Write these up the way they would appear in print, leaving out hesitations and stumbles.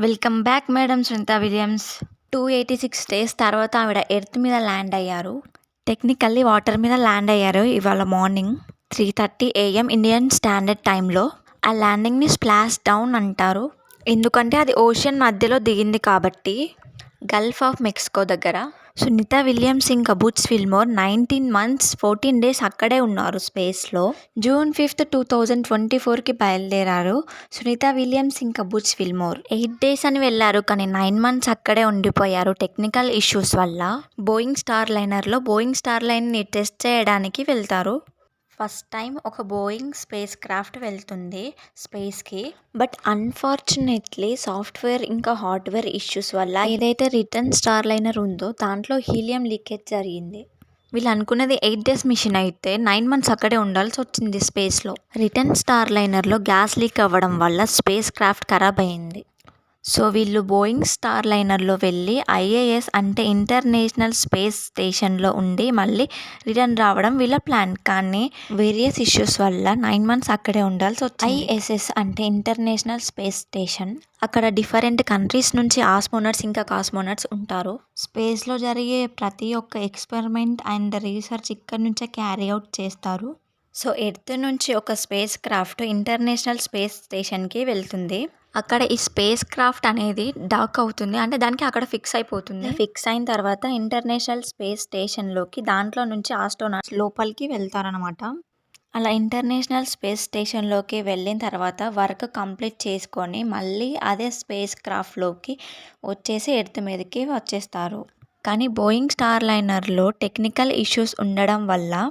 Welcome back madam Sunita Williams. 286 days తర్వాత ఆవిడ earth మీద ల్యాండ్ అయ్యారు. టెక్నికల్లీ వాటర్ మీద ల్యాండ్ అయ్యారు ఇవాళ మార్నింగ్ 3:30 AM ఇండియన్ స్టాండర్డ్ టైంలో. ఆ ల్యాండింగ్ని స్ప్లాష్ డౌన్ అంటారు. ఎందుకంటే అది ఓషన్ మధ్యలో దిగింది కాబట్టి. గల్ఫ్ ఆఫ్ మెక్సికో దగ్గర. సునీత విలియమ్స్ ఇంకా బుచ్ విల్మోర్ 19 months 14 days అక్కడే ఉన్నారు స్పేస్లో. June 5th 2024కి బయలుదేరారు సునీత విలియమ్స్ ఇంకా బుచ్ విల్మోర్. 8 days అని వెళ్ళారు కానీ 9 months అక్కడే ఉండిపోయారు టెక్నికల్ ఇష్యూస్ వల్ల. బోయింగ్ స్టార్ లైనర్లో బోయింగ్ స్టార్ లైన్ని టెస్ట్ చేయడానికి వెళ్తారు. ఫస్ట్ టైం ఒక బోయింగ్ స్పేస్ క్రాఫ్ట్ వెళ్తుంది స్పేస్కి. బట్ అన్ఫార్చునేట్లీ సాఫ్ట్వేర్ ఇంకా హార్డ్వేర్ ఇష్యూస్ వల్ల ఏదైతే రిటర్న్ స్టార్ లైనర్ ఉందో దాంట్లో హీలియం లీకేజ్ జరిగింది. వీళ్ళు అనుకున్నది 8 days మిషన్ అయితే 9 months అక్కడే ఉండాల్సి వచ్చింది స్పేస్లో. రిటర్న్ స్టార్ లైనర్లో గ్యాస్ లీక్ అవ్వడం వల్ల స్పేస్ క్రాఫ్ట్ ఖరాబ్ అయింది. సో వీళ్ళు బోయింగ్ స్టార్ లైనర్లో వెళ్ళి ISS అంటే ఇంటర్నేషనల్ స్పేస్ స్టేషన్లో ఉండి మళ్ళీ రిటర్న్ రావడం వీళ్ళ ప్లాన్. కానీ వేరియస్ ఇష్యూస్ వల్ల 9 months అక్కడే ఉండాల్సి వచ్చింది. ISS అంటే ఇంటర్నేషనల్ స్పేస్ స్టేషన్. అక్కడ డిఫరెంట్ కంట్రీస్ నుంచి ఆస్ట్రోనట్స్ ఇంకా కాస్మోనట్స్ ఉంటారు. స్పేస్లో జరిగే ప్రతి ఒక్క ఎక్స్పెరిమెంట్ అండ్ రీసెర్చ్ ఇక్కడ నుంచే క్యారీ అవుట్ చేస్తారు. సో ఎర్త్ నుంచి ఒక స్పేస్ క్రాఫ్ట్ ఇంటర్నేషనల్ స్పేస్ స్టేషన్కి వెళ్తుంది. అక్కడ ఈ స్పేస్ క్రాఫ్ట్ అనేది డాక్ అవుతుంది, అంటే దానికి అక్కడ ఫిక్స్ అయిపోతుంది. ఫిక్స్ అయిన తర్వాత ఇంటర్నేషనల్ స్పేస్ స్టేషన్లోకి దాంట్లో నుంచి ఆస్ట్రోనాట్స్ లోపలికి వెళ్తారనమాట. అలా ఇంటర్నేషనల్ స్పేస్ స్టేషన్లోకి వెళ్ళిన తర్వాత వర్క్ కంప్లీట్ చేసుకొని మళ్ళీ అదే స్పేస్ క్రాఫ్ట్లోకి వచ్చేసి ఎర్త్ మీదకి వచ్చేస్తారు. కానీ బోయింగ్ స్టార్ లైనర్లో టెక్నికల్ ఇష్యూస్ ఉండడం వల్ల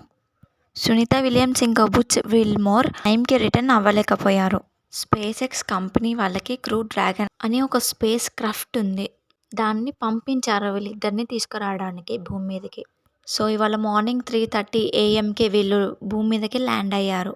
సునీత విలియమ్స్ ఇంకా బుచ్ విల్మోర్ టైంకి రిటర్న్ అవ్వలేకపోయారు. స్పేస్ ఎక్స్ కంపెనీ వాళ్ళకి క్రూ డ్రాగన్ అని ఒక స్పేస్ క్రాఫ్ట్ ఉంది. దాన్ని పంపించారు వీళ్ళిద్దరిని తీసుకురావడానికి భూమి మీదకి. సో ఇవాళ మార్నింగ్ 3:30 AMకి వీళ్ళు భూమి మీదకి ల్యాండ్ అయ్యారు.